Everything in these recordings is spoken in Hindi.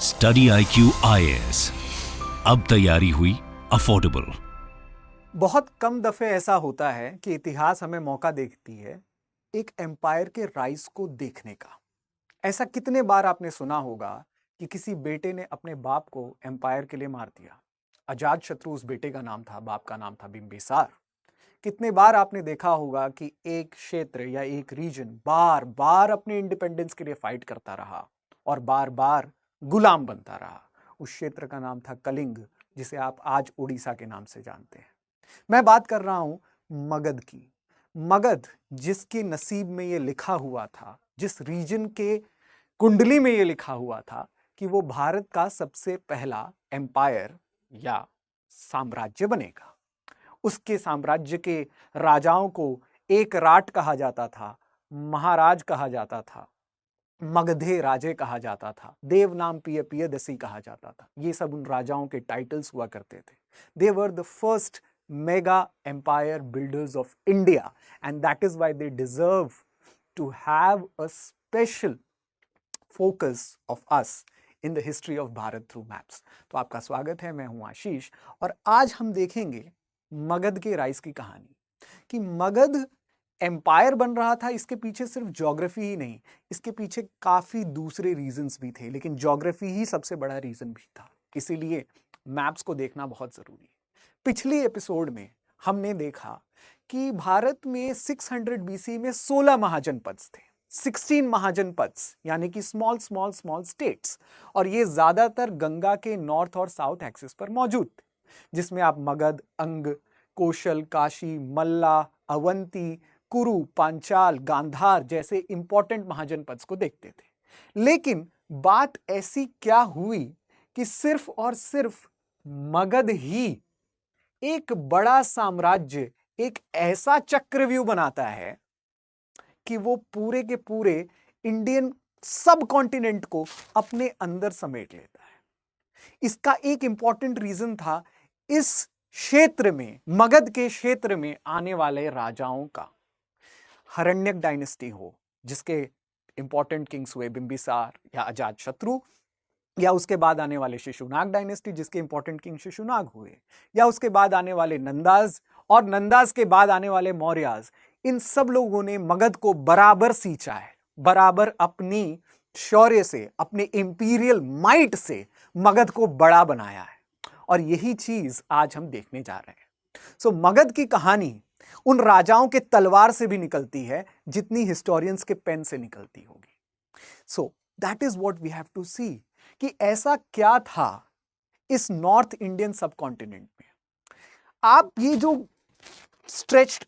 स्टडी IQ IAS, अब तैयारी हुई अफोर्डेबल। बहुत कम दफे ऐसा होता है कि इतिहास हमें मौका देती है एक एम्पायर के राइज को देखने का। ऐसा कितने बार आपने सुना होगा कि किसी बेटे ने अपने बाप को एम्पायर के लिए मार दिया। अजात शत्रु उस बेटे का नाम था, बाप का नाम था बिम्बिसार। कितने बार आपने देखा होगा कि एक क्षेत्र या एक रीजन बार बार अपने इंडिपेंडेंस के लिए फाइट करता रहा और बार बार गुलाम बनता रहा। उस क्षेत्र का नाम था कलिंग, जिसे आप आज उड़ीसा के नाम से जानते हैं। मैं बात कर रहा हूं मगध की। मगध जिसके नसीब में ये लिखा हुआ था, जिस रीजन के कुंडली में ये लिखा हुआ था कि वो भारत का सबसे पहला एम्पायर या साम्राज्य बनेगा। उसके साम्राज्य के राजाओं को एक राट कहा जाता था, महाराज कहा जाता था, मगधे राजे कहा जाता था, देव नाम पिय पियदसी कहा जाता था। ये सब उन राजाओं के टाइटल्स हुआ करते थे। They were the first mega empire builders of India, and that is why they deserve to have a special focus of us in the history of Bharat through maps. तो आपका स्वागत है, मैं हूं आशीष और आज हम देखेंगे मगध के राइज की कहानी कि मगध एम्पायर बन रहा था। इसके पीछे सिर्फ ज्योग्राफी ही नहीं, इसके पीछे काफी दूसरे रीजंस भी थे, लेकिन ज्योग्राफी ही सबसे बड़ा रीजन भी था। इसीलिए मैप्स को देखना बहुत जरूरी है। पिछले एपिसोड में हमने देखा कि भारत में 600 BC में 16 महाजनपद थे, 16 महाजनपद, यानी कि स्मॉल स्मॉल स्मॉल स्टेट्स, और ये ज्यादातर गंगा के नॉर्थ और साउथ एक्सिस पर मौजूद थे, जिसमें आप मगध, अंग, कौशल, काशी, मल्ला, अवंती, कुरु, पांचाल, गांधार जैसे इंपॉर्टेंट महाजनपद को देखते थे। लेकिन बात ऐसी क्या हुई कि सिर्फ और सिर्फ मगध ही एक बड़ा साम्राज्य, एक ऐसा चक्रव्यूह बनाता है कि वो पूरे के पूरे इंडियन सब कॉन्टिनेंट को अपने अंदर समेट लेता है। इसका एक इंपॉर्टेंट रीजन था इस क्षेत्र में, मगध के क्षेत्र में आने वाले राजाओं का। हरण्यक डायनेस्टी हो, जिसके इंपॉर्टेंट किंग्स हुए बिंबिसार या अजात शत्रु, या उसके बाद आने वाले शिशुनाग डायनेस्टी जिसके इंपॉर्टेंट किंग शिशुनाग हुए, या उसके बाद आने वाले नंदाज, और नंदाज के बाद आने वाले मौर्याज, इन सब लोगों ने मगध को बराबर सींचा है, बराबर अपनी शौर्य से, अपने इंपीरियल माइट से मगध को बड़ा बनाया है। और यही चीज आज हम देखने जा रहे हैं। सो मगध की कहानी उन राजाओं के तलवार से भी निकलती है जितनी हिस्टोरियंस के पेन से निकलती होगी। So that is what we have to see कि ऐसा क्या था इस नॉर्थ इंडियन सब कॉन्टिनेंट में। आप ये जो स्ट्रेच्ड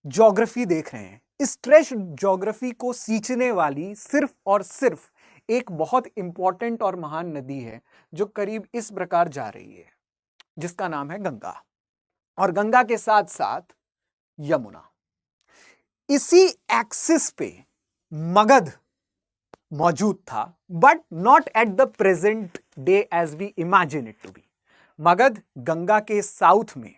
ज्योग्राफी देख रहे हैं, इस स्ट्रेच्ड ज्योग्राफी को सींचने वाली सिर्फ और सिर्फ एक बहुत इंपॉर्टेंट और महान नदी है जो करीब इस प्रकार जा रही है, जिसका नाम है गंगा, और गंगा के साथ साथ यमुना। इसी एक्सिस पे मगध मौजूद था, but not at the present day as we imagine it to be. Magadh Ganga के साउथ में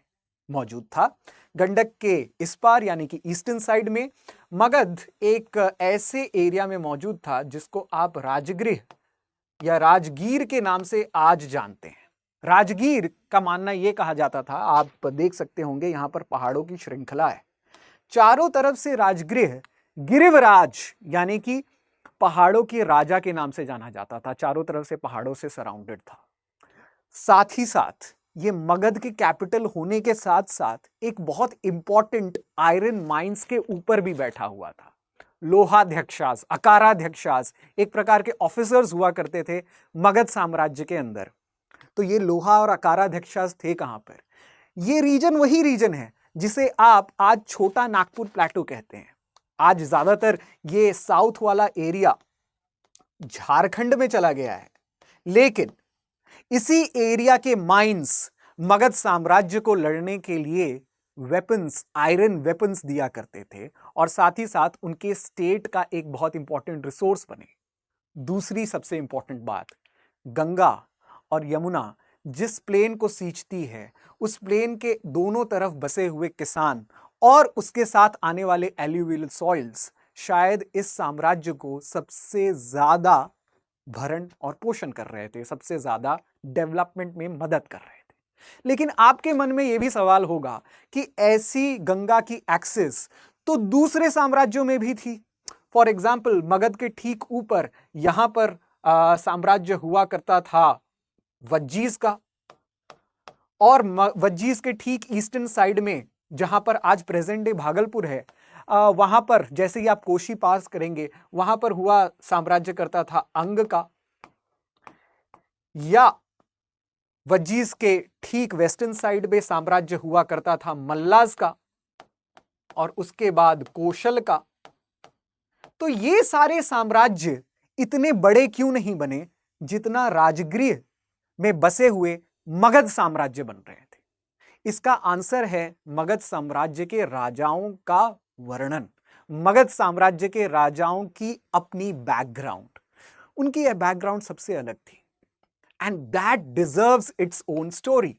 मौजूद था, गंडक के इस पार यानी कि ईस्टर्न साइड में। मगध एक ऐसे एरिया में मौजूद था जिसको आप राजगृह या राजगीर के नाम से आज जानते हैं। राजगीर का मानना यह कहा जाता था, आप देख सकते होंगे यहां पर पहाड़ों की श्रृंखला है, चारों तरफ से राजगृह गिरिवराज यानी कि पहाड़ों के राजा के नाम से जाना जाता था, चारों तरफ से पहाड़ों से सराउंडेड था। साथ ही साथ ये मगध के कैपिटल होने के साथ साथ एक बहुत इंपॉर्टेंट आयरन माइंस के ऊपर भी बैठा हुआ था। लोहाध्यक्षास, अकाराध्यक्षास एक प्रकार के ऑफिसर्स हुआ करते थे मगध साम्राज्य के अंदर। तो ये लोहा और अकाराध्यक्षास थे कहां पर? ये रीजन वही रीजन है जिसे आप आज छोटा नागपुर प्लेटो कहते हैं। आज ज्यादातर ये साउथ वाला एरिया झारखंड में चला गया है, लेकिन इसी एरिया के माइंस मगध साम्राज्य को लड़ने के लिए वेपन्स, आयरन वेपन्स दिया करते थे, और साथ ही साथ उनके स्टेट का एक बहुत इंपॉर्टेंट रिसोर्स बने। दूसरी सबसे इंपॉर्टेंट बात, गंगा और यमुना जिस प्लेन को सींचती है, उस प्लेन के दोनों तरफ बसे हुए किसान और उसके साथ आने वाले एल्यूवियल सॉइल्स शायद इस साम्राज्य को सबसे ज्यादा भरण और पोषण कर रहे थे, सबसे ज्यादा डेवलपमेंट में मदद कर रहे थे। लेकिन आपके मन में यह भी सवाल होगा कि ऐसी गंगा की एक्सेस तो दूसरे साम्राज्यों में भी थी। फॉर एग्जाम्पल, मगध के ठीक ऊपर यहां पर साम्राज्य हुआ करता था वज्जीज का, और वज्जीज के ठीक ईस्टर्न साइड में जहां पर आज प्रेजेंट डे भागलपुर है, वहां पर जैसे ही आप कोशी पास करेंगे वहां पर हुआ साम्राज्य करता था अंग का, या वज्जीज के ठीक वेस्टर्न साइड में साम्राज्य हुआ करता था मल्लाज का, और उसके बाद कोशल का। तो ये सारे साम्राज्य इतने बड़े क्यों नहीं बने जितना राजगृह में बसे हुए मगध साम्राज्य बन रहे थे? इसका आंसर है मगध साम्राज्य के राजाओं का वर्णन, मगध साम्राज्य के राजाओं की अपनी बैकग्राउंड। उनकी यह बैकग्राउंड सबसे अलग थी, and that deserves its own story.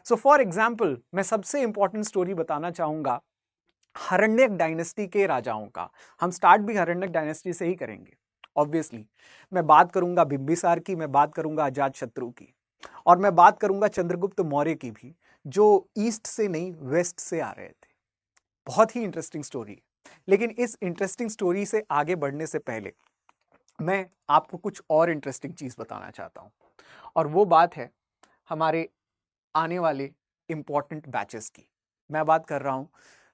So for example, मैं सबसे इंपॉर्टेंट स्टोरी बताना चाहूंगा हरण्यक डायनेस्टी के राजाओं का। हम स्टार्ट भी हरण्यक डायनेस्टी से ही करेंगे। ऑब्वियसली मैं बात करूंगा बिंबिसार की, मैं बात करूंगा अजातशत्रु की, और मैं बात करूंगा चंद्रगुप्त मौर्य की भी, जो ईस्ट से नहीं वेस्ट से आ रहे थे। बहुत ही इंटरेस्टिंग स्टोरी। लेकिन इस इंटरेस्टिंग स्टोरी से आगे बढ़ने से पहले मैं आपको कुछ और इंटरेस्टिंग चीज बताना चाहता हूं, और वो बात है हमारे आने वाले इंपॉर्टेंट बैचेस की। मैं बात कर रहा हूं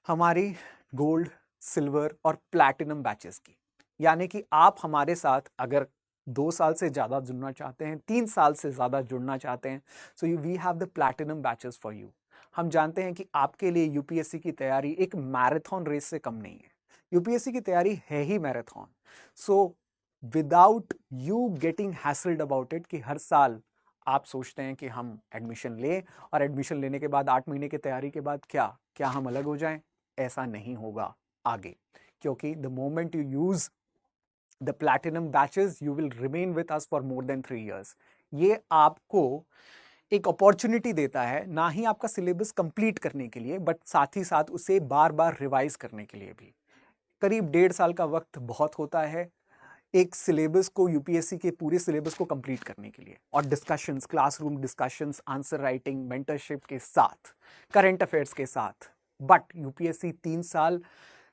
हमारी गोल्ड, सिल्वर और प्लैटिनम बैचेस की। यानी कि आप हमारे साथ अगर 2 साल से ज्यादा जुड़ना चाहते हैं, 3 साल से ज्यादा जुड़ना चाहते हैं, so we have the platinum batches for you. हम जानते हैं कि आपके लिए यूपीएससी की तैयारी एक मैराथन रेस से कम नहीं है। यूपीएससी की तैयारी है ही marathon. So without you getting hassled about it कि हर साल आप सोचते हैं कि हम एडमिशन लें, और एडमिशन लेने के बाद 8 महीने की तैयारी के बाद क्या हम अलग हो जाएं? ऐसा नहीं होगा आगे, क्योंकि the moment you use the platinum batches you will remain with us for more than 3 years। ये आपको एक अपॉर्चुनिटी देता है, ना ही आपका सिलेबस कंप्लीट करने के लिए, बट साथ ही साथ उसे बार बार रिवाइज करने के लिए भी। करीब 1.5 साल का वक्त बहुत होता है एक सिलेबस को, यूपीएससी के पूरे सिलेबस को कंप्लीट करने के लिए, और discussions, classroom discussions, answer writing, mentorship के साथ, करंट अफेयर्स के साथ। बट यूपीएससी 3 साल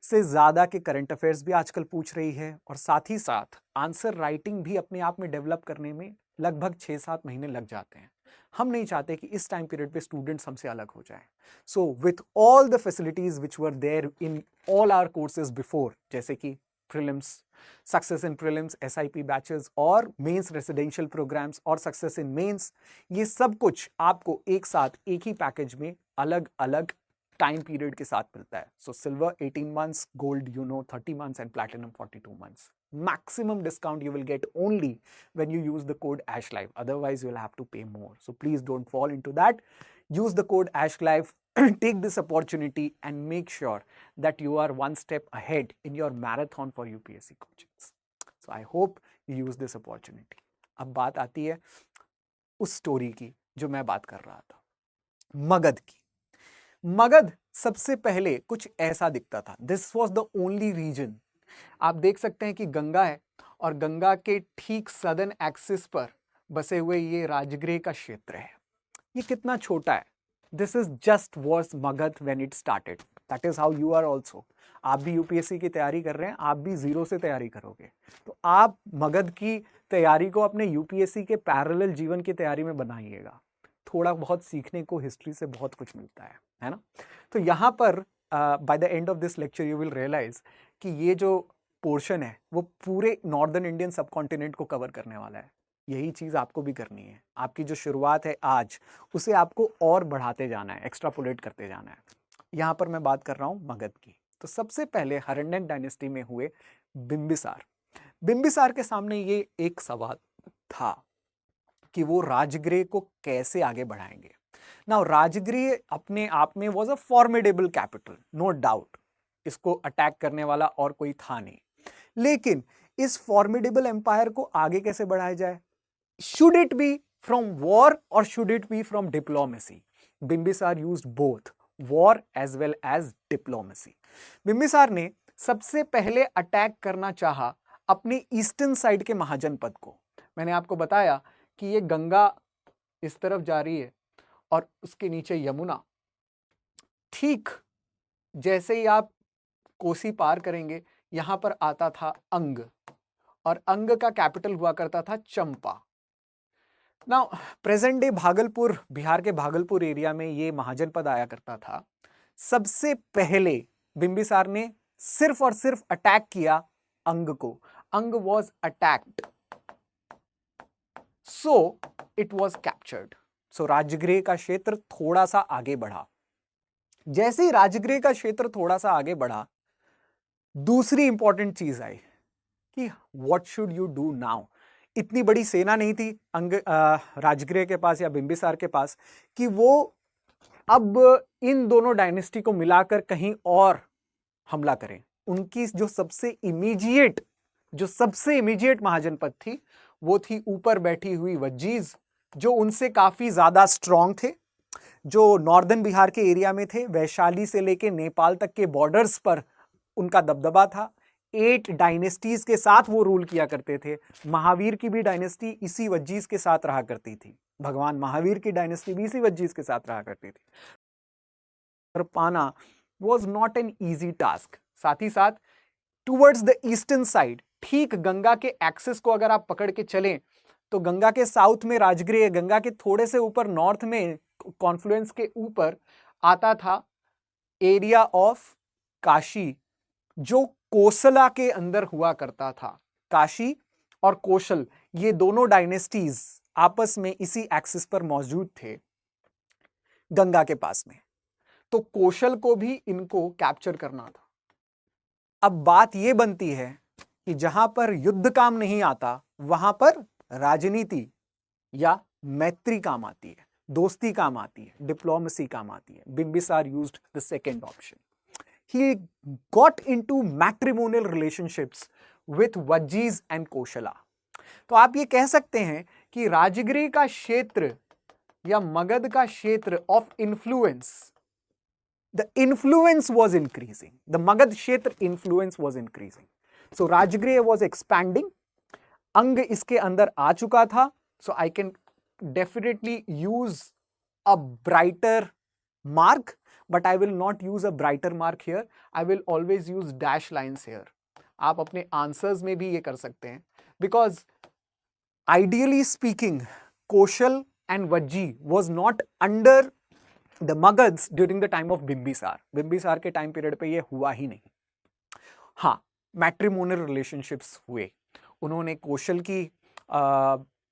से ज्यादा के करंट अफेयर्स भी आजकल पूछ रही है, और साथ ही साथ आंसर राइटिंग भी अपने आप में डेवलप करने में लगभग 6-7 महीने लग जाते हैं। हम नहीं चाहते कि इस टाइम पीरियड पे स्टूडेंट्स हमसे अलग हो जाएं। So with all the facilities which were there in all our courses before, जैसे कि prelims, success in prelims, SIP batches और मेंस रेसिडेंशियल प्रोग्राम्स और सक्सेस इन मेंस, ये सब कुछ आपको एक साथ एक ही पैकेज में अलग अलग टाइम पीरियड के साथ मिलता है। So silver 18 months, gold 30 months and platinum 42 months. Maximum discount you will get only when you use the code ASHLIVE. Otherwise you will have to pay more. So please don't fall into that. Use the code ASHLIVE. Take this opportunity and make sure that you are one step ahead in your marathon for UPSC coachings. So I hope you use this opportunity. अब बात आती है उस स्टोरी की जो मैं बात कर रहा था, मगध की। मगध सबसे पहले कुछ ऐसा दिखता था। This was the only reason. आप देख सकते हैं कि गंगा है, और गंगा के ठीक सदर्न एक्सिस पर बसे हुए ये राजगृह का क्षेत्र है। ये कितना छोटा है। This is just was Magadh when it started. That is how you are also. आप भी यूपीएससी की तैयारी कर रहे हैं, आप भी 0 से तैयारी करोगे, तो आप मगध की तैयारी को अपने यूपीएससी के पैरेलल जीवन की तैयारी में बनाइएगा। थोड़ा बहुत सीखने को हिस्ट्री से बहुत कुछ मिलता है ना। तो यहाँ पर by the end of this lecture you will realise कि ये जो पोर्शन है वो पूरे नॉर्दर्न इंडियन सब कॉन्टिनेंट को कवर करने वाला है। यही चीज आपको भी करनी है। आपकी जो शुरुआत है आज, उसे आपको और बढ़ाते जाना है, एक्स्ट्रापोलेट करते जाना है। यहाँ पर मैं बात कर रहा हूँ मगध की। तो सबसे पहले हरण्यक डायनेस्टी में हुए बिंबिसार। बिंबिसार के सामने ये एक सवाल था कि वो राजगृह को कैसे आगे बढ़ाएंगे। नाउ राजगृह अपने आप में was a formidable capital, no doubt. इसको अटैक करने वाला और कोई था नहीं। लेकिन इस फॉर्मिडेबल एम्पायर को आगे कैसे बढ़ाया जाए? Should it be from war और should it be from diplomacy? Bimbisara used both war as well as diplomacy. Bimbisara ने सबसे पहले अटैक करना चाहा अपने ईस्टर्न साइड के महाजनपद को। मैंने आपको बताया कि ये गंगा इस तरफ जा रही है और उसके नीचे यमुना। ठीक जैसे ही आप कोसी पार करेंगे, यहां पर आता था अंग, और अंग का कैपिटल हुआ करता था Champa. Now present day Bhagalpur, Bihar के भागलपुर एरिया में ये महाजनपद आया करता था। सबसे पहले बिंबिसार ने सिर्फ और सिर्फ अटैक किया अंग को। Anga was attacked, so it was captured. So Rajgriha का क्षेत्र थोड़ा सा आगे बढ़ा। जैसे ही राजगृह का क्षेत्र थोड़ा सा आगे बढ़ा, दूसरी इंपॉर्टेंट चीज आई कि what should you do now. इतनी बड़ी सेना नहीं थी राजगृह के पास या बिंबिसार के पास कि वो अब इन दोनों डायनेस्टी को मिलाकर कहीं और हमला करें। उनकी जो सबसे इमीडिएट महाजनपद थी, वो थी ऊपर बैठी हुई वज्जीज, जो उनसे काफी ज्यादा स्ट्रांग थे, जो नॉर्दर्न बिहार के एरिया में थे। वैशाली से लेके नेपाल तक के बॉर्डर्स पर उनका दबदबा था। 8 डायनेस्टीज के साथ वो रूल किया करते थे। महावीर की भी डायनेस्टी इसी वज्जीज के साथ रहा करती थी। भगवान महावीर की डायनेस्टी भी इसी वज्जीज के साथ रहा करती थी। पर पाना was not an easy task. साथ ही साथ टूवर्ड्स द ईस्टर्न साइड, ठीक गंगा के एक्सेस को अगर आप पकड़ के चलें तो गंगा के साउथ में राजगृह, गंगा के थोड़े से ऊपर नॉर्थ में कॉन्फ्लुएंस के ऊपर आता था एरिया ऑफ काशी, जो कोसला के अंदर हुआ करता था। काशी और कोशल, ये दोनों डायनेस्टीज आपस में इसी एक्सिस पर मौजूद थे गंगा के पास में। तो कोशल को भी इनको कैप्चर करना था। अब बात यह बनती है कि जहां पर युद्ध काम नहीं आता, वहां पर राजनीति या मैत्री काम आती है, दोस्ती काम आती है, डिप्लोमेसी काम आती है। Bimbisara used the second option. He got into matrimonial relationships with वज्जीज and कोशला। तो आप ये कह सकते हैं कि राजगृह का क्षेत्र या मगध का क्षेत्र of influence, the influence was increasing, the Magadh क्षेत्र influence was increasing. So Rajgriha was expanding. Anga इसके अंदर आ चुका था। So I can definitely use a brighter mark, but I will not use a brighter mark here. I will always use dash lines here. आप अपने आंसर्स में भी ये कर सकते हैं, because ideally speaking, Koshal and Vajji was not under the Magads during the time of Bimbisar. Bimbisara के टाइम पीरियड पे ये हुआ ही नहीं। हाँ, मैट्रिमोनियल रिलेशनशिप्स हुए। उन्होंने कोशल की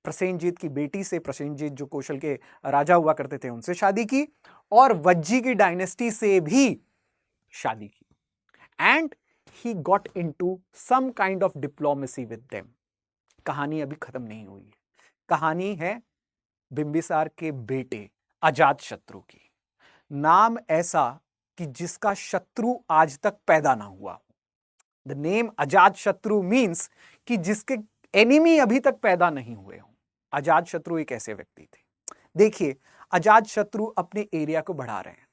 प्रसेनजीत की बेटी से, प्रसेनजीत जो कोशल के राजा हुआ करते थे, उनसे शादी की, और वज्जी की डायनेस्टी से भी शादी की। And he got into some kind of diplomacy with them. कहानी अभी खत्म नहीं हुई है। कहानी है बिंबिसार के बेटे अजातशत्रु की। नाम ऐसा कि जिसका शत्रु आज तक पैदा ना हुआ। द नेम अजातशत्रु मीन्स कि जिसके एनिमी अभी तक पैदा नहीं हुए हों। अजातशत्रु एक ऐसे व्यक्ति थे। देखिए, अजातशत्रु अपने एरिया को बढ़ा रहे हैं,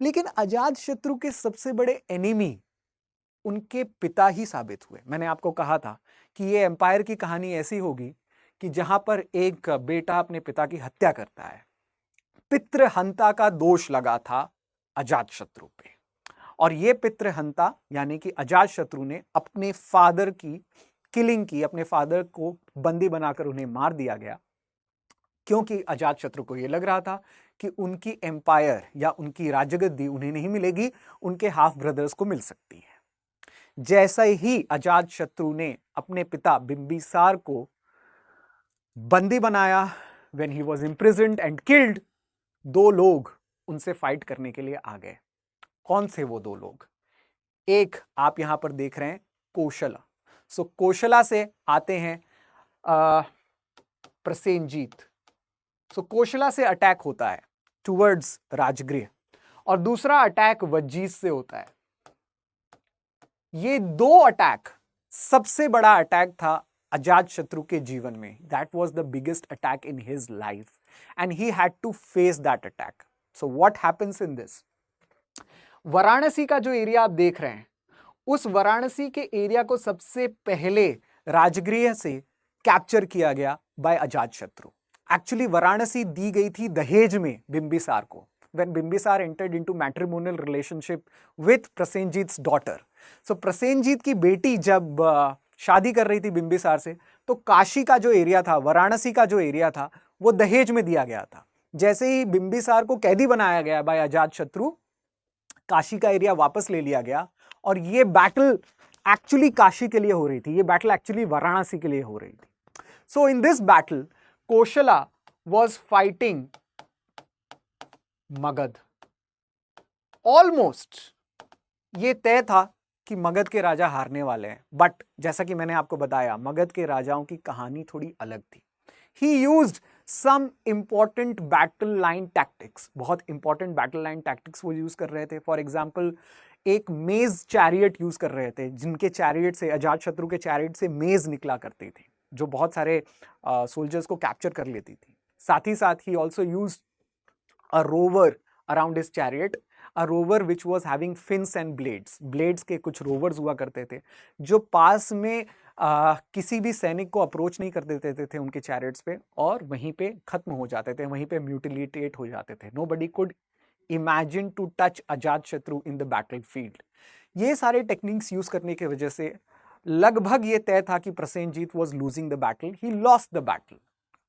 लेकिन अजातशत्रु के सबसे बड़े एनिमी उनके पिता ही साबित हुए। मैंने आपको कहा था कि ये एम्पायर की कहानी ऐसी होगी कि जहां पर एक बेटा अपने पिता की हत्या करता है। पितृहंता का दोष लगा था अजातशत्रु पे, और ये पितृहंता यानी कि अजातशत्रु ने अपने फादर की किलिंग की, अपने फादर को बंदी बनाकर उन्हें मार दिया गया, क्योंकि अजातशत्रु को यह लग रहा था कि उनकी एम्पायर या उनकी राजगद्दी उन्हें नहीं मिलेगी, उनके हाफ ब्रदर्स को मिल सकती है। जैसा ही अजातशत्रु ने अपने पिता बिंबिसार को बंदी बनाया, when he was imprisoned and killed, 2 लोग उनसे फाइट करने के लिए आ गए। कौन से वो 2 लोग? एक आप यहां पर देख रहे हैं, कोशला। सो कोशला से आते हैं प्रसेनजीत। सो कोशला से अटैक होता है टुवर्ड्स राजगृह, और दूसरा अटैक वज्जीज से होता है। ये 2 अटैक, सबसे बड़ा अटैक था अजातशत्रु के जीवन में। That was the biggest attack in his life and he had to face that attack. So what happens in this? Varanasi का जो एरिया आप देख रहे हैं, उस वाराणसी के एरिया को सबसे पहले राजगृह से कैप्चर किया गया बाय अजातशत्रु। एक्चुअली वाराणसी दी गई थी दहेज में बिंबिसार को, when Bimbisar entered into matrimonial relationship with प्रसेनजीत's daughter। So Prasenjit की बेटी जब शादी कर रही थी बिंबिसार से, तो काशी का जो एरिया था, वाराणसी का जो एरिया था, वो दहेज में दिया गया था। जैसे ही बिंबिसार को कैदी बनाया गया बाय अजातशत्रु, काशी का एरिया वापस ले लिया गया और ये बैटल एक्चुअली काशी के लिए हो रही थी, ये बैटल एक्चुअली वाराणसी के लिए हो रही थी। So in this battle Kosala was fighting Magadh. Almost ये तय था कि मगध के राजा हारने वाले हैं, बट जैसा कि मैंने आपको बताया, मगध के राजाओं की कहानी थोड़ी अलग थी। He used some important battle line tactics, बहुत इंपॉर्टेंट बैटल लाइन टैक्टिक्स वो यूज कर रहे थे। फॉर एग्जाम्पल एक मेज चैरियट यूज कर रहे थे, जिनके चैरियट से, अजातशत्रु के चैरियट से मेज निकला करती थी, जो बहुत सारे सोल्जर्स को कैप्चर कर लेती थी। साथ ही साथ he also use a rover around his chariot, a rover which was having fins and blades। blades के कुछ rovers हुआ करते थे जो पास में किसी भी सैनिक को अप्रोच नहीं कर देते थे उनके चैरियट्स पे, और वहीं पे खत्म हो जाते थे, वहीं पे म्यूटिलेटेट हो जाते थे। Nobody could imagine to touch Ajatashatru in the battlefield। ये सारे टेक्निक्स यूज करने की वजह से लगभग ये तय था कि Prasenjit was losing the battle, he lost the battle।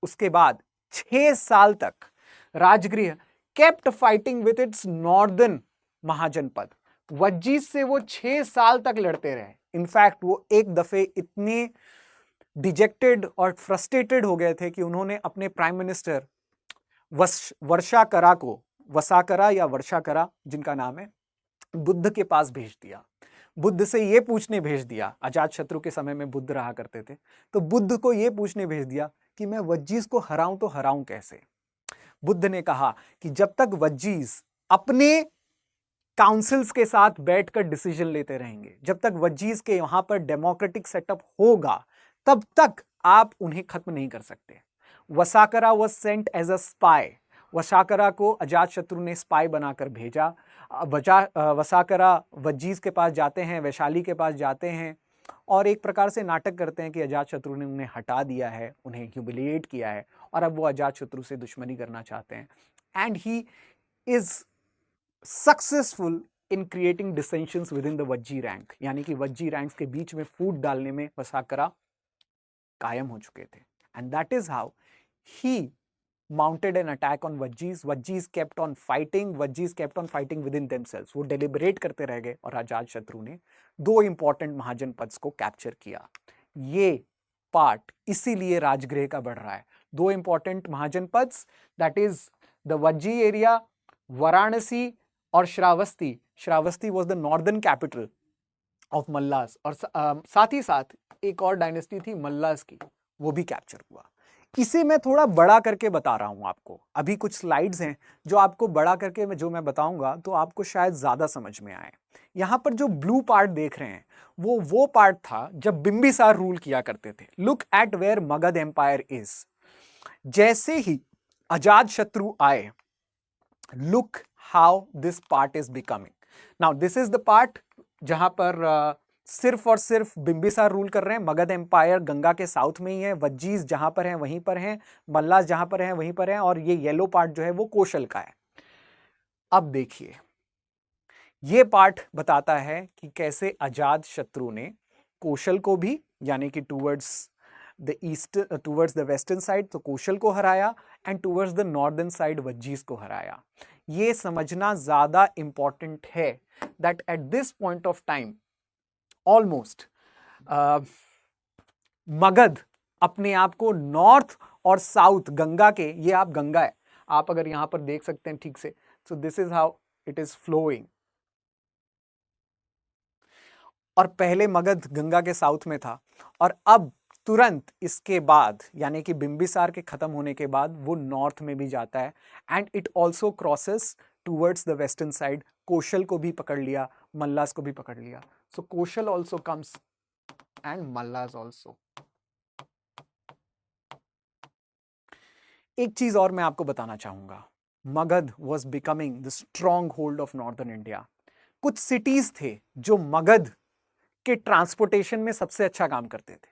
उसके बाद 6 साल तक Rajgriha kept fighting with its northern महाजनपद। वज्जीस से वो 6 साल तक लड़ते रहे। इनफैक्ट वो एक दफे इतने डिजेक्टेड और फ्रस्ट्रेटेड हो गए थे कि उन्होंने अपने प्राइम मिनिस्टर वर्षाकरा को, वसाकरा या वर्षाकरा जिनका नाम है, बुद्ध के पास भेज दिया। बुद्ध से ये पूछने भेज दिया, अजातशत्रु के समय में बुद्ध रहा करते थे, तो बुद्ध को ये पूछने भेज दिया कि मैं वज्जीस को हराऊं तो हराऊं कैसे। बुद्ध ने कहा कि जब तक वज्जीस अपने काउंसिल्स के साथ बैठकर डिसीजन लेते रहेंगे, जब तक वज्जीस के यहां पर डेमोक्रेटिक सेटअप होगा, तब तक आप उन्हें खत्म नहीं कर सकते। Vassakara was sent as a spy. Vassakara को अजातशत्रु ने स्पाई बनाकर भेजा। वसाकरा वज्जीस के पास जाते हैं, वैशाली के पास जाते हैं और एक प्रकार से नाटक करते हैं कि अजातशत्रु ने उन्हें हटा दिया है, उन्हें ह्यूमिलिएट किया है और अब वो अजातशत्रु से दुश्मनी करना चाहते हैं। And he is successful in creating dissensions within the Vajji rank, यानी कि वज्जी रैंक्स के बीच में फूट डालने में वसाकरा कायम हो चुके थे। And that is how he mounted an attack on Vajjees। Vajjees kept on fighting, Vajjees kept on fighting within themselves। वो deliberate करते रह गए और अजातशत्रु ने 2 इंपॉर्टेंट महाजनपद को कैप्चर किया। ये पार्ट इसीलिए राजगृह का बढ़ रहा है। 2 important Mahajanapada, that is the Vajji area, Varanasi और Shravasti. Shravasti was the northern capital of Mallas, और साथ ही साथ एक और डायनेस्टी थी मल्लास की, वो भी कैप्चर हुआ। इसे मैं थोड़ा बड़ा करके बता रहा हूं आपको। अभी कुछ स्लाइड्स हैं जो आपको बड़ा करके जो मैं बताऊंगा तो आपको शायद ज्यादा समझ में आए। यहां पर जो ब्लू पार्ट देख रहे हैं वो पार्ट था जब बिंबिसार रूल किया करते थे। Look at where Magadh empire is. जैसे ही अजातशत्रु आए, look how this part is becoming. Now this is the part जहां पर सिर्फ और सिर्फ बिंबिसार रूल कर रहे हैं। मगध एम्पायर गंगा के साउथ में ही है, वज्जीस जहां पर हैं वहीं पर हैं, मल्लास जहां पर हैं वहीं पर हैं, और ये येलो पार्ट जो है वो कोशल का है। अब देखिए, ये पार्ट बताता है कि कैसे अजातशत्रु ने कोशल को भी, यानी कि towards the east, towards the western side तो कोशल को हराया, and towards the northern side Vajjis को हराया। ये समझना ज्यादा इंपॉर्टेंट है that at this point of time almost Magadha अपने आप को नॉर्थ और साउथ गंगा के, ये आप गंगा है, आप अगर यहां पर देख सकते हैं ठीक से, so this is how it is flowing. और पहले मगध गंगा के साउथ में था और अब तुरंत इसके बाद, यानी कि बिंबिसार के खत्म होने के बाद वो नॉर्थ में भी जाता है, and it also crosses towards the western side. Kosala को भी पकड़ लिया, मल्लास को भी पकड़ लिया। So Koshal also comes and Mallas also। एक चीज और मैं आपको बताना चाहूंगा, Magadh was becoming the stronghold of northern India। कुछ सिटीज थे जो मगध के ट्रांसपोर्टेशन में सबसे अच्छा काम करते थे।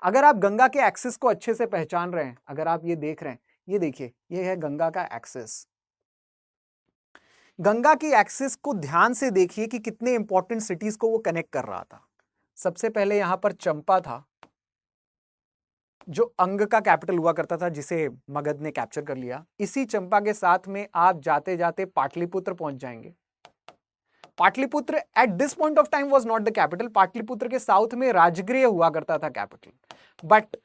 अगर आप गंगा के एक्सिस को अच्छे से पहचान रहे हैं, अगर आप ये देख रहे हैं, ये देखिए, ये है गंगा का एक्सिस। गंगा की एक्सिस को ध्यान से देखिए कि कितने इंपॉर्टेंट सिटीज को वो कनेक्ट कर रहा था। सबसे पहले यहां पर चंपा था, जो अंग का कैपिटल हुआ करता था, जिसे मगध ने कैप्चर कर लिया। इसी चंपा के साथ में आप जाते जाते पाटलिपुत्र पहुंच जाएंगे। Pataliputra eight this point of time was not the capital. Pataliputra के साउथ में राजगृह हुआ करता था कैपिटल, बट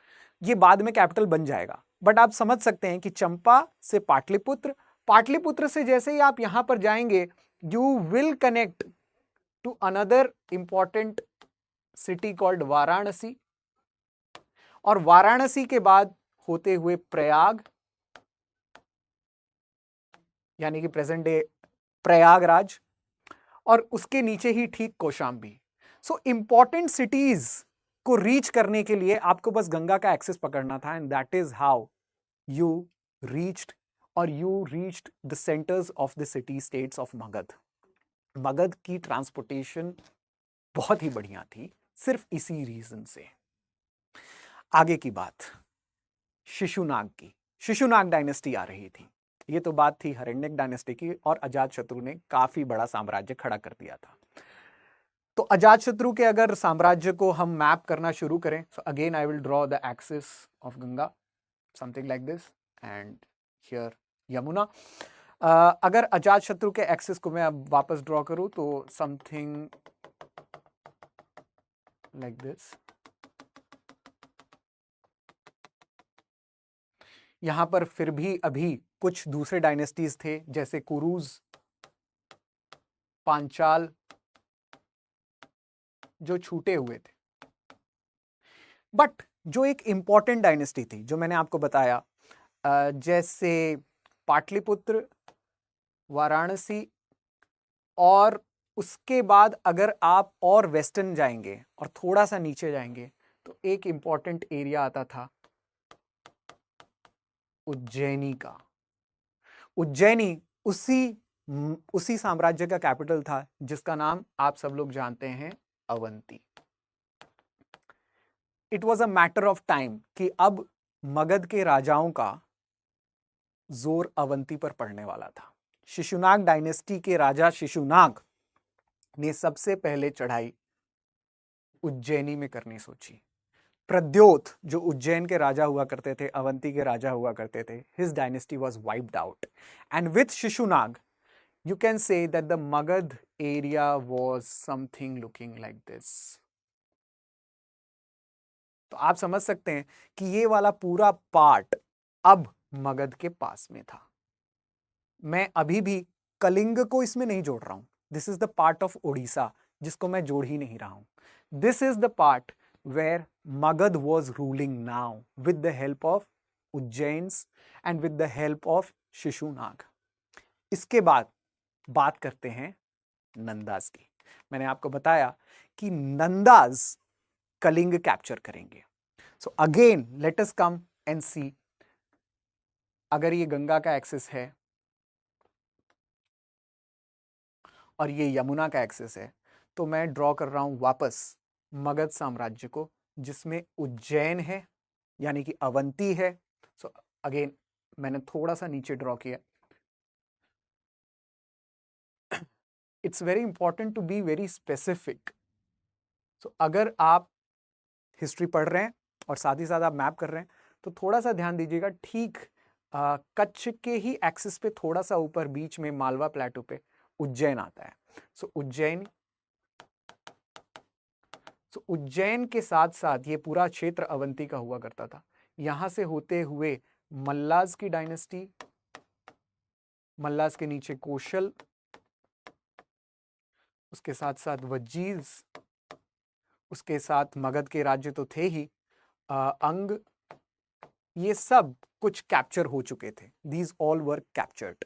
ये बाद में कैपिटल बन जाएगा। बट आप समझ सकते हैं कि चंपा से पाटलिपुत्र, पाटलिपुत्र से जैसे ही आप यहां पर जाएंगे, you will connect to another important city called Varanasi, और वाराणसी के बाद होते हुए प्रयाग, यानी कि प्रेजेंट डे प्रयागराज, और उसके नीचे ही ठीक कौशाम्बी। सो इंपॉर्टेंट सिटीज को रीच करने के लिए आपको बस गंगा का एक्सेस पकड़ना था, and that is how you reached, और you reached the centres of the city states of Magadha. Magadha की ट्रांसपोर्टेशन बहुत ही बढ़िया थी, सिर्फ इसी रीजन से। आगे की बात शिशुनाग की। शिशुनाग डायनेस्टी आ रही थी। ये तो बात थी हिरण्यक डायनेस्टी की, और अजातशत्रु ने काफी बड़ा साम्राज्य खड़ा कर दिया था। तो अजातशत्रु के अगर साम्राज्य को हम मैप करना शुरू करें, so again I will draw the axis of Ganga, something like this, and here Yamuna. अगर अजातशत्रु के एक्सिस को मैं अब वापस ड्रॉ करूं तो समथिंग लाइक दिस। यहां पर फिर भी अभी कुछ दूसरे डायनेस्टीज थे, जैसे कुरुज, पांचाल, जो छूटे हुए थे। बट जो एक इंपॉर्टेंट डायनेस्टी थी, जो मैंने आपको बताया, जैसे पाटलिपुत्र, वाराणसी, और उसके बाद अगर आप और वेस्टर्न जाएंगे और थोड़ा सा नीचे जाएंगे, तो एक इंपॉर्टेंट एरिया आता था उज्जैनी का। उज्जैनी उसी साम्राज्य का कैपिटल था, जिसका नाम आप सब लोग जानते हैं, Avanti. It was a matter of time कि अब मगध के राजाओं का जोर अवंती पर पड़ने वाला था। शिशुनाग डायनेस्टी के राजा शिशुनाग ने सबसे पहले चढ़ाई उज्जैनी में करनी सोची। प्रद्योत, जो उज्जैन के राजा हुआ करते थे, अवंती के राजा हुआ करते थे, his dynasty was wiped out, and with Shishunaga you can say that the Magad area was something looking like this. तो आप समझ सकते हैं कि ये वाला पूरा पार्ट अब मगध के पास में था। मैं अभी भी कलिंग को इसमें नहीं जोड़ रहा हूं। This is the part of Odisha, जिसको मैं जोड़ ही नहीं रहा हूं। This is the part where Magadha was ruling now with the help of Ujjains and with the help of Shishunaga. इसके बाद बात करते हैं नंदाज की। मैंने आपको बताया कि नंदाज कलिंग कैप्चर करेंगे। So again let us come and see. अगर ये गंगा का एक्सेस है और ये यमुना का एक्सेस है, तो मैं ड्रॉ कर रहा हूं वापस मगध साम्राज्य को, जिसमें उज्जैन है, यानी कि अवंती है। सो अगेन मैंने थोड़ा सा नीचे ड्रॉ किया। It's very important to be very specific. So अगर आप हिस्ट्री पढ़ रहे हैं और साथ ही साथ आप मैप कर रहे हैं, तो थोड़ा सा ध्यान दीजिएगा। ठीक कच्छ के ही एक्सिस पे थोड़ा सा ऊपर बीच में मालवा प्लेटो पे उज्जैन आता है। सो उज्जैन के साथ साथ ये पूरा क्षेत्र अवंती का हुआ करता था। यहां से होते हुए मल्लाज की डायनेस्टी, मल्लाज के नीचे कौशल, उसके साथ साथ वज्जीज, उसके साथ मगध के राज्य तो थे ही, अंग, ये सब कुछ कैप्चर हो चुके थे। These all were captured.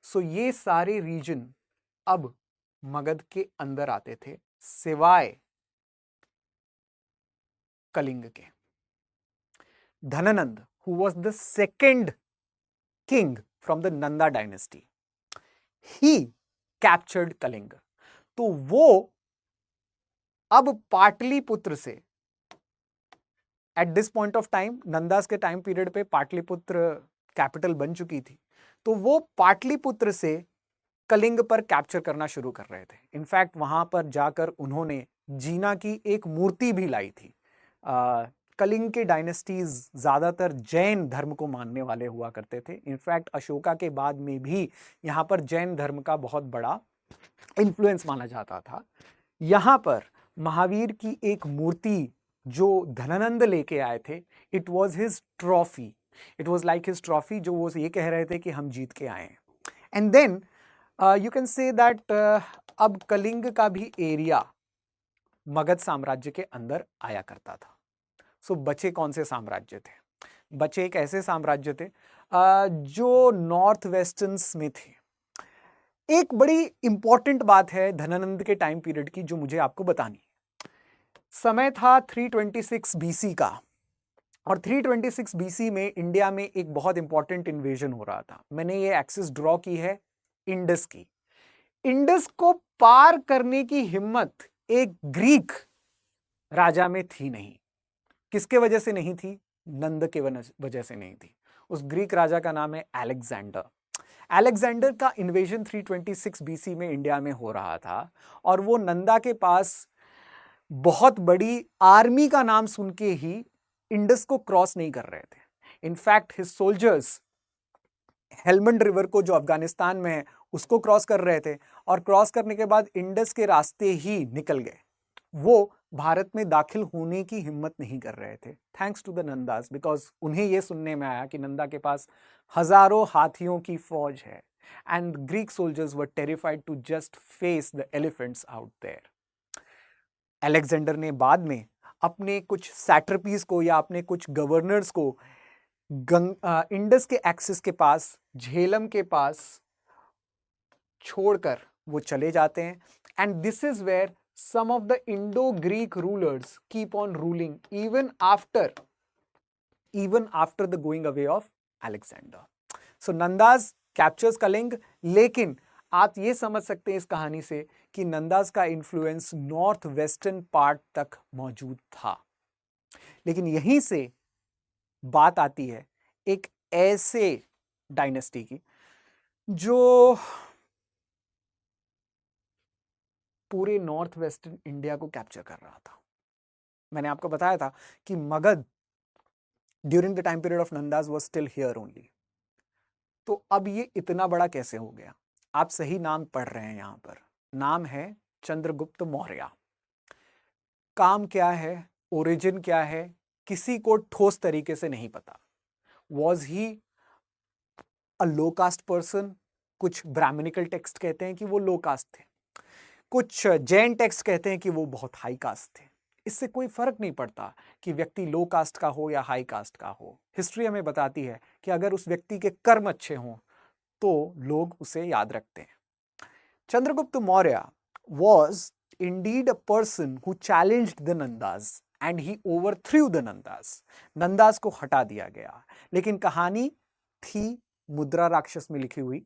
So ये सारे रीजन अब मगध के अंदर आते थे, सिवाय कलिंग के। Dhanananda, who was the second king from the Nanda dynasty, he captured Kalinga. तो वो अब पाटलिपुत्र से at this point of time Nandas के टाइम पीरियड पे पाटलिपुत्र कैपिटल बन चुकी थी, तो वो पाटलिपुत्र से कलिंग पर कैप्चर करना शुरू कर रहे थे। इनफैक्ट वहां पर जाकर उन्होंने जीना की एक मूर्ति भी लाई थी। कलिंग के डायनेस्टीज ज्यादातर जैन धर्म को मानने वाले हुआ करते थे। इनफैक्ट अशोका के बाद में भी यहाँ पर जैन धर्म का बहुत बड़ा इन्फ्लुएंस माना जाता था। यहाँ पर महावीर की एक मूर्ति जो धनानंद लेके आए थे, it was his trophy, it was like his trophy, जो वो ये कह रहे थे कि हम जीत के आए हैं। And then you can say that अब कलिंग का भी एरिया मगध साम्राज्य के अंदर आया करता था। सो बचे कौन से साम्राज्य थे? बचे एक ऐसे साम्राज्य थे जो नॉर्थ वेस्टर्न्स में थे। एक बड़ी इंपॉर्टेंट बात है धनानंद के टाइम पीरियड की जो मुझे आपको बतानी है। समय था 326 बीसी का, और 326 बीसी में इंडिया में एक बहुत इंपॉर्टेंट इन्वेजन हो रहा था। मैंने ये एक्सिस ड्रॉ की है इंडस की। इंडस को पार करने की हिम्मत एक ग्रीक राजा में थी नहीं। किसके वजह से नहीं थी? नंद के वजह से नहीं थी। उस ग्रीक राजा का नाम है अलेक्जेंडर। अलेक्जेंडर का इन्वेजन 326 बीसी में इंडिया में हो रहा था, और वो नंदा के पास बहुत बड़ी आर्मी का नाम सुन के ही इंडस को क्रॉस नहीं कर रहे थे। In fact his soldiers Helmand river को, जो अफगानिस्तान में है, उसको क्रॉस कर रहे थे, और क्रॉस करने के बाद इंडस के रास्ते ही निकल गए। वो भारत में दाखिल होने की हिम्मत नहीं कर रहे थे, thanks to the Nanda's, because उन्हें यह सुनने में आया कि नंदा के पास हजारों हाथियों की फौज है, and Greek soldiers were terrified to just face the elephants out there. Alexander ने बाद में अपने कुछ सैट्रपीज को या अपने कुछ गवर्नर्स को इंडस के एक्सिस के पास, झेलम के पास छोड़कर वो चले जाते हैं। And this is where some of the Indo-Greek rulers keep on ruling even after the going away of Alexander. So Nandas captures Kaling, लेकिन आप ये समझ सकते हैं इस कहानी से कि नंदास का इन्फ्लुएंस नॉर्थ वेस्टर्न पार्ट तक मौजूद था। लेकिन यहीं से बात आती है एक ऐसे डायनेस्टी की जो पूरे नॉर्थ वेस्टर्न इंडिया को कैप्चर कर रहा था। मैंने आपको बताया था कि Magadha during the time period of Nandas was still here only. तो अब ये इतना बड़ा कैसे हो गया? आप सही नाम पढ़ रहे हैं, यहां पर नाम है चंद्रगुप्त मौर्य। काम क्या है, ओरिजिन क्या है, किसी को ठोस तरीके से नहीं पता। Was he a low caste person? कुछ ब्राह्मणिकल टेक्स्ट कहते हैं कि वो लो कास्ट थे, कुछ जैन टेक्स्ट कहते हैं कि वो बहुत हाई कास्ट थे। इससे कोई फर्क नहीं पड़ता कि व्यक्ति लो कास्ट का हो या हाई कास्ट का हो। हिस्ट्री हमें बताती है कि अगर उस व्यक्ति के कर्म अच्छे हों तो लोग उसे याद रखते हैं। Chandragupta Maurya was indeed a person who challenged the Nandas and he overthrew the Nandas. Nanda's को हटा दिया गया। लेकिन कहानी थी मुद्रा राक्षस में लिखी हुई।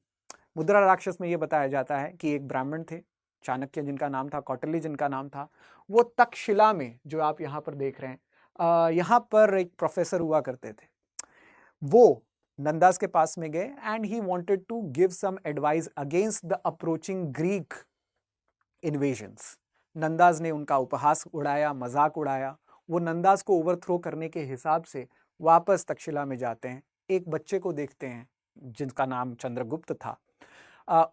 मुद्रा राक्षस में यह बताया जाता है कि एक ब्राह्मण थे, चाणक्य जिनका नाम था, कौटिल्य जिनका नाम था, वो तक्षशिला में, जो आप यहाँ पर देख रहे हैं, यहाँ पर एक प्रोफेसर हुआ करते थे। वो नंदास के पास में गए and he wanted to give some advice against the approaching Greek invasions. Nandas ने उनका उपहास उड़ाया, मजाक उड़ाया। वो नंदास को ओवरथ्रो करने के हिसाब से वापस तक्षशिला में जाते हैं। एक बच्चे को देखते हैं जिनका नाम चंद्रगुप्त था,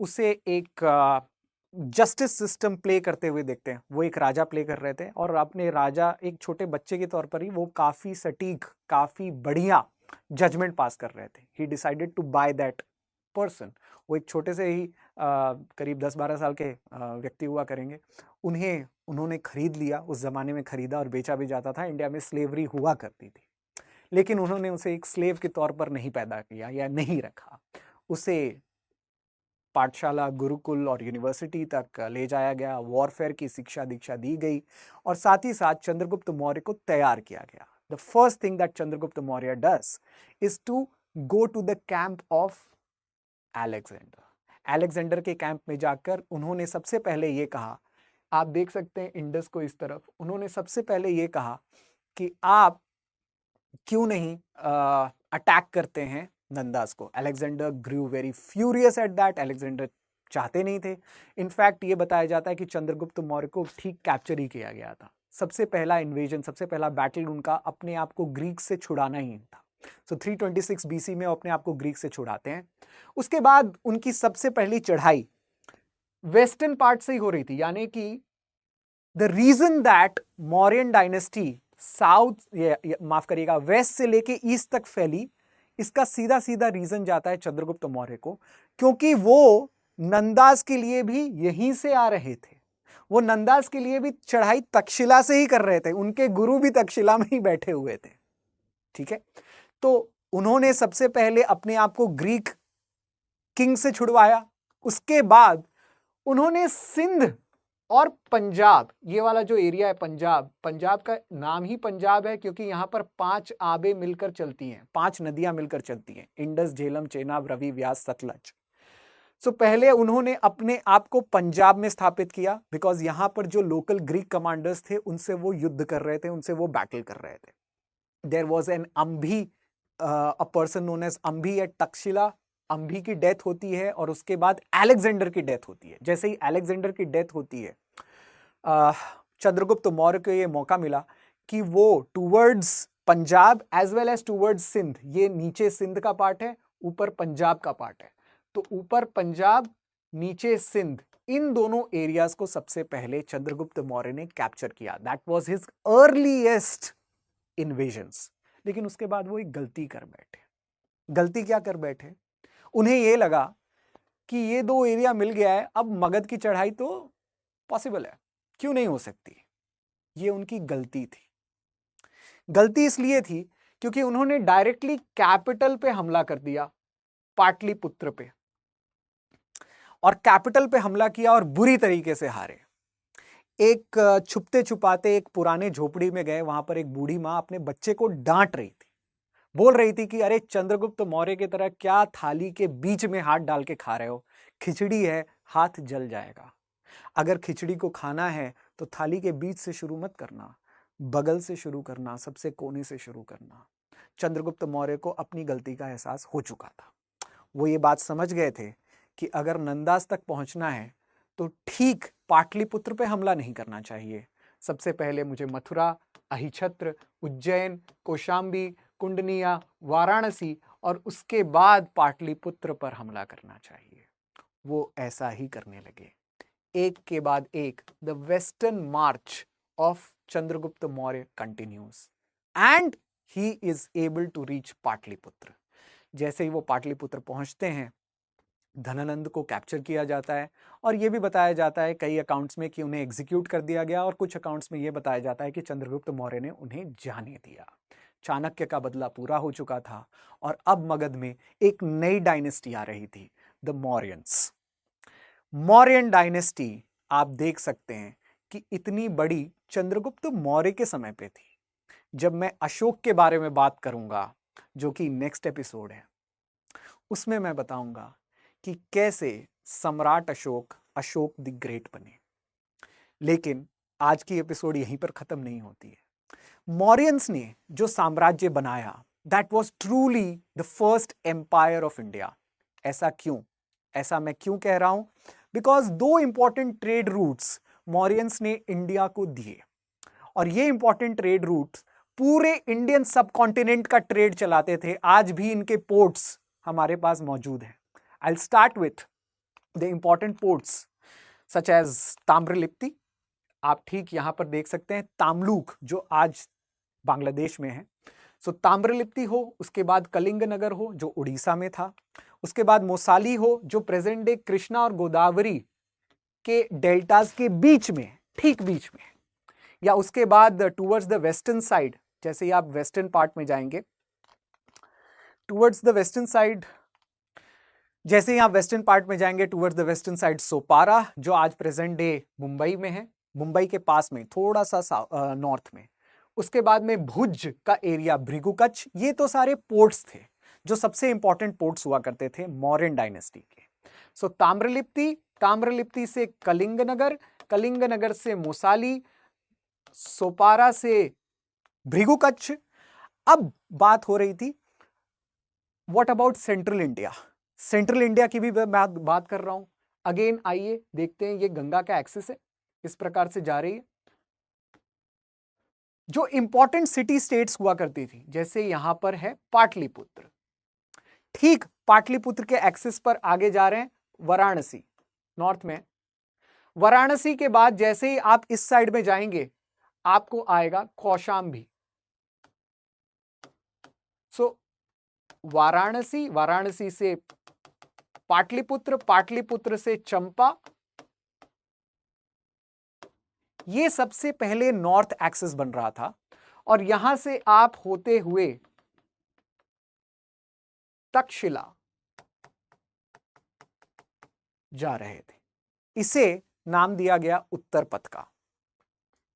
उसे एक जस्टिस सिस्टम प्ले करते हुए देखते हैं। वो एक राजा प्ले कर रहे थे, और अपने राजा एक छोटे बच्चे के तौर पर ही वो काफी सटीक, काफी बढ़िया जजमेंट पास कर रहे थे। He decided to buy that person. वो एक छोटे से ही करीब 10-12 साल के व्यक्ति हुआ करेंगे। उन्होंने खरीद लिया। उस जमाने में खरीदा और बेचा भी जाता था। इंडिया में स्लेवरी हुआ करती थी, लेकिन उन्होंने उसे एक स्लेव के तौर पर नहीं पैदा किया या नहीं रखा। उसे पाठशाला, गुरुकुल और यूनिवर्सिटी तक ले जाया गया। वॉरफेयर की शिक्षा दीक्षा दी गई, और साथ ही साथ चंद्रगुप्त मौर्य को तैयार किया गया। The first thing that Chandragupta Maurya does is to go to the camp of Alexander के कैंप में जाकर उन्होंने सबसे पहले ये कहा, आप देख सकते हैं इंडस को इस तरफ, उन्होंने सबसे पहले ये कहा कि आप क्यों नहीं अटैक करते हैं नंदास को? Alexander grew very furious at that. Alexander चाहते नहीं थे। इनफैक्ट ये बताया जाता है कि चंद्रगुप्त मौर्य को ठीक कैप्चर ही किया गया था। सबसे पहला इन्वेजन, सबसे पहला बैटल उनका अपने आप को ग्रीक से छुड़ाना ही था। सो 326 बीसी में अपने आप को ग्रीक से छुड़ाते हैं। उसके बाद उनकी सबसे पहली चढ़ाई वेस्टर्न पार्ट से ही हो रही थी, यानी कि the reason that Mauryan dynasty south माफ करिएगा वेस्ट से लेके ईस्ट तक फैली, इसका सीधा सीधा रीजन जाता है चंद्रगुप्त मौर्य को, क्योंकि वो नंदास के लिए भी यहीं से आ रहे थे। वो नंदास के लिए भी चढ़ाई तक्षशिला से ही कर रहे थे। उनके गुरु भी तक्षशिला में ही बैठे हुए थे। ठीक है, तो उन्होंने सबसे पहले अपने आप को ग्रीक किंग से छुड़वाया। उसके बाद उन्होंने सिंध और पंजाब, ये वाला जो एरिया है पंजाब, पंजाब का नाम ही पंजाब है क्योंकि यहां पर 5 आबे मिलकर चलती हैं, 5 नदियां मिलकर चलती हैं, इंडस, झेलम, चेनाब, रवि, व्यास, सतलज। सो पहले उन्होंने अपने आप को पंजाब में स्थापित किया, बिकॉज यहां पर जो लोकल ग्रीक कमांडर्स थे उनसे वो युद्ध कर रहे थे, उनसे वो बैटल कर रहे थे। There was an Ambhi, a person known as Ambhi at Takshashila. Ambhi की डेथ होती है और उसके बाद अलेक्जेंडर की डेथ होती है। जैसे ही अलेक्जेंडर की डेथ होती है, चंद्रगुप्त मौर्य को यह मौका मिला कि वो towards Punjab as well as towards Sindh, ये नीचे सिंध का पार्ट है, ऊपर पंजाब का पार्ट है, तो ऊपर पंजाब, नीचे सिंध, इन दोनों एरियाज को सबसे पहले चंद्रगुप्त मौर्य ने कैप्चर किया। That was his earliest invasions. लेकिन उसके बाद वो एक गलती कर बैठे। गलती क्या कर बैठे? उन्हें यह लगा कि ये 2 एरिया मिल गया है, अब मगध की चढ़ाई तो पॉसिबल है, क्यों नहीं हो सकती? ये उनकी गलती थी। गलती इसलिए थी क्योंकि उन्होंने डायरेक्टली कैपिटल पे हमला कर दिया, पाटलिपुत्र पे, और कैपिटल पे हमला किया और बुरी तरीके से हारे। एक छुपते छुपाते एक पुराने झोपड़ी में गए, वहां पर एक बूढ़ी मां अपने बच्चे को डांट रही थी, बोल रही थी कि अरे चंद्रगुप्त मौर्य की तरह क्या थाली के बीच में हाथ डाल के खा रहे हो, खिचड़ी है, हाथ जल जाएगा। अगर खिचड़ी को खाना है तो थाली के बीच से शुरू मत करना, बगल से शुरू करना, सबसे कोने से शुरू करना। चंद्रगुप्त मौर्य को अपनी गलती का एहसास हो चुका था। वो ये बात समझ गए थे कि अगर नंदास तक पहुंचना है तो ठीक पाटलिपुत्र पे हमला नहीं करना चाहिए। सबसे पहले मुझे मथुरा, अहिछत्र, उज्जैन, कौशाम्बी, कुंडनिया, वाराणसी और उसके बाद पाटलिपुत्र पर हमला करना चाहिए। वो ऐसा ही करने लगे। एक के बाद एक the western march of Chandragupta Maurya continues and he is able to reach Pataliputra. जैसे ही वो पाटलिपुत्र पहुंचते हैं, धनानंद को कैप्चर किया जाता है, और यह भी बताया जाता है कई अकाउंट्स में कि उन्हें एग्जीक्यूट कर दिया गया, और कुछ अकाउंट्स में यह बताया जाता है कि चंद्रगुप्त मौर्य ने उन्हें जाने दिया। चाणक्य का बदला पूरा हो चुका था और अब मगध में एक नई डायनेस्टी आ रही थी, द मौर्यंस। मौर्यन डायनेस्टी आप देख सकते हैं कि इतनी बड़ी चंद्रगुप्त मौर्य के समय पे थी। जब मैं अशोक के बारे में बात करूंगा, जो कि नेक्स्ट एपिसोड है, उसमें मैं बताऊंगा कि कैसे सम्राट अशोक, अशोक द ग्रेट बने। लेकिन आज की एपिसोड यहीं पर खत्म नहीं होती है। मौर्यंस ने जो साम्राज्य बनाया, that was truly the first empire of India. ऐसा क्यों? ऐसा मैं क्यों कह रहा हूं? Because 2 important trade routes Mauryans ने इंडिया को दिए, और ये इंपॉर्टेंट ट्रेड रूट्स पूरे इंडियन सबकॉन्टिनेंट का ट्रेड चलाते थे। आज भी इनके पोर्ट्स हमारे पास मौजूद हैं। I'll start with the important ports such as Tamralipti. आप ठीक यहां पर देख सकते हैं तामलुक, जो आज बांग्लादेश में है। सो ताम्रलिप्ति हो, उसके बाद कलिंग नगर हो जो उड़ीसा में था, उसके बाद मोसाली हो जो प्रेजेंट डे कृष्णा और गोदावरी के डेल्टास के बीच में, ठीक बीच में, या उसके बाद टूवर्ड्स द वेस्टर्न साइड, जैसे ही आप वेस्टर्न पार्ट में जाएंगे, टूवर्ड्स द वेस्टर्न साइड, जैसे ही आप वेस्टर्न पार्ट में जाएंगे towards the western side Sopara, जो आज प्रेजेंट डे मुंबई में है, मुंबई के पास में थोड़ा सा नॉर्थ में। उसके बाद में भुज का एरिया, भृगुकच्छ, ये तो सारे पोर्ट्स थे जो सबसे इंपॉर्टेंट पोर्ट्स हुआ करते थे मौर्यन डायनेस्टी के। सो ताम्रलिप्ति, ताम्रलिप्ति से कलिंग नगर, कलिंग नगर से मोसाली, सोपारा से भृगुकच्छ, अब बात हो रही थी what about central India. Central India की भी मैं बात कर रहा हूं। अगेन आइए देखते हैं, ये गंगा का एक्सिस है, इस प्रकार से जा रही है। जो इंपॉर्टेंट सिटी स्टेट्स हुआ करती थी, जैसे यहां पर है पाटलिपुत्र, ठीक पाटलिपुत्र के एक्सिस पर आगे जा रहे हैं वाराणसी, नॉर्थ में। वाराणसी के बाद जैसे ही आप इस साइड में जाएंगे आपको आएगा कौशाम्बी। सो वाराणसी, वाराणसी से पाटलिपुत्र, पाटलिपुत्र से चंपा, ये सबसे पहले नॉर्थ एक्सिस बन रहा था। और यहां से आप होते हुए तक्षशिला जा रहे थे। इसे नाम दिया गया उत्तर पथ का।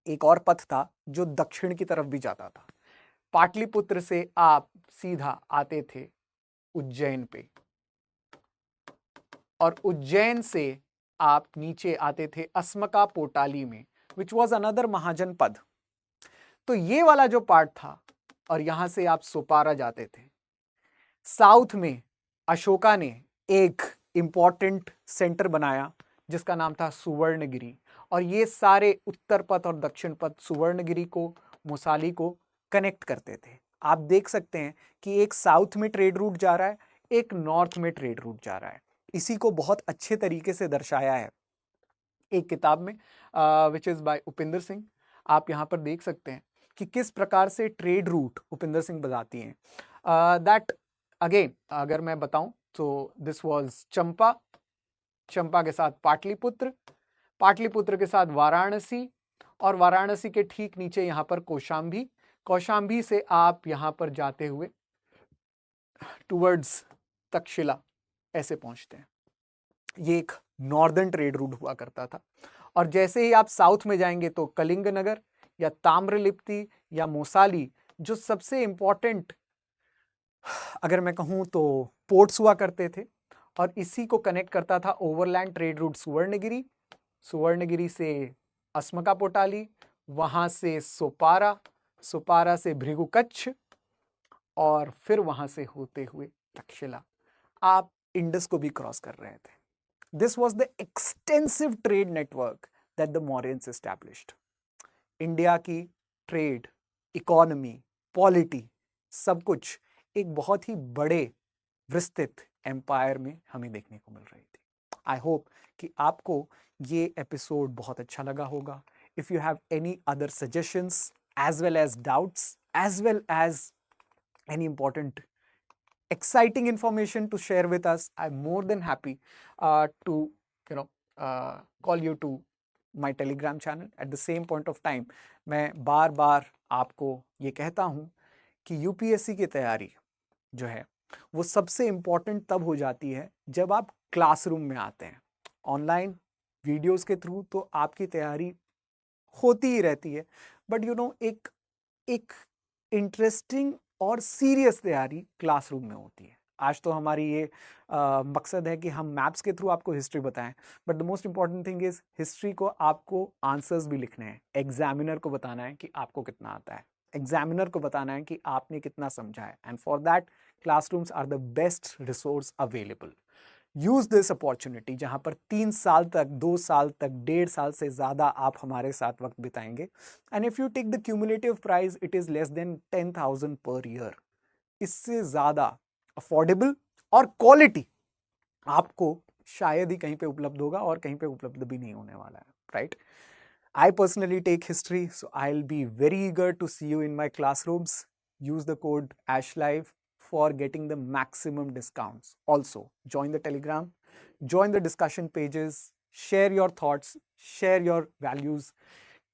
एक और पथ था जो दक्षिण की तरफ भी जाता था। पाटलिपुत्र से आप सीधा आते थे उज्जैन पे, और उज्जैन से आप नीचे आते थे अस्मका पोटाली में, विच वॉज अनदर महाजनपद। तो ये वाला जो पार्ट था, और यहां से आप सोपारा जाते थे। साउथ में अशोका ने एक इंपॉर्टेंट सेंटर बनाया जिसका नाम था सुवर्णगिरी, और ये सारे उत्तर पथ और दक्षिण पथ सुवर्णगिरी को, मोसाली को कनेक्ट करते थे। आप देख सकते हैं कि एक साउथ में ट्रेड रूट जा रहा है, एक नॉर्थ में ट्रेड रूट जा रहा है। इसी को बहुत अच्छे तरीके से दर्शाया है एक किताब में, which is by Upinder Singh. आप यहाँ पर देख सकते हैं कि किस प्रकार से ट्रेड रूट उपिंदर सिंह बताती हैं। दैट अगेन अगर मैं बताऊं तो दिस वाज चंपा, चंपा के साथ पाटलिपुत्र, पाटलिपुत्र के साथ वाराणसी, और वाराणसी के ठीक नीचे यहाँ पर कौशाम्बी, कौशाम्बी से आप यहाँ पर जाते हुए टुवर्ड्स तक्षशिला ऐसे पहुंचते हैं। ये एक नॉर्दर्न ट्रेड रूट हुआ करता था। और जैसे ही आप साउथ में जाएंगे तो कलिंग नगर या ताम्रलिप्ति या मोसाली, जो सबसे इंपॉर्टेंट अगर मैं कहूं तो पोर्ट्स हुआ करते थे, और इसी को कनेक्ट करता था overland trade route Suvarnagiri, Suvarnagiri से अस्मका पोटाली, वहां से सोपारा, सोपारा से भृगुकच्छ, और फिर वहां से होते हुए तक्षशिला आप इंडस को भी क्रॉस कर रहे थे। This was the extensive trade network that the Mauryans established. India की ट्रेड, इकोनॉमी, पॉलिटी, सब कुछ एक बहुत ही बड़े विस्तृत एम्पायर में हमें देखने को मिल रही थी। आई होप कि आपको ये एपिसोड बहुत अच्छा लगा होगा। If you have any other suggestions as well as doubts, as well as any important exciting information to share with us, I'm more than happy to call you to my Telegram channel. At the same point of time, मैं बार बार आपको ये कहता हूँ कि यूपीएससी की तैयारी जो है वो सबसे इम्पॉर्टेंट तब हो जाती है जब आप क्लासरूम में आते हैं। ऑनलाइन वीडियोस के थ्रू तो आपकी तैयारी होती ही रहती है, बट एक इंटरेस्टिंग और सीरियस तैयारी क्लासरूम में होती है। आज तो हमारी ये मकसद है कि हम मैप्स के थ्रू आपको हिस्ट्री बताएं, but the most important thing is history को आपको आंसर्स भी लिखने हैं। एग्जामिनर को बताना है कि आपको कितना आता है, एग्जामिनर को बताना है कि आपने कितना समझा है, and for that classrooms are the best resource available. Use this opportunity, जहां पर 3 साल तक, 2 साल तक, 1.5 साल से ज्यादा आप हमारे साथ वक्त बिताएंगे, and if you take the cumulative price it is less than 10,000 per year. इससे ज्यादा अफोर्डेबल और क्वालिटी आपको शायद ही कहीं पे उपलब्ध होगा, और कहीं पे उपलब्ध भी नहीं होने वाला है, right? I personally take history, so I'll be very eager to see you in my classrooms. Use the code ASHLIVE for getting the maximum discounts. Also, join the Telegram, join the discussion pages, share your thoughts, share your values,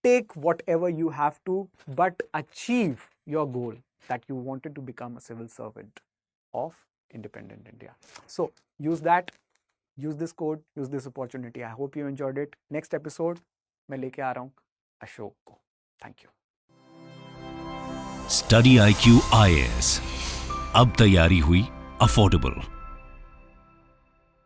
take whatever you have to, but achieve your goal that you wanted to become a civil servant of independent India. So, use that, use this code, use this opportunity. I hope you enjoyed it. Next episode, मैं लेके आ रहा हूं अशोक को। Thank you. Study IQ IAS, अब तैयारी हुई अफोर्डेबल।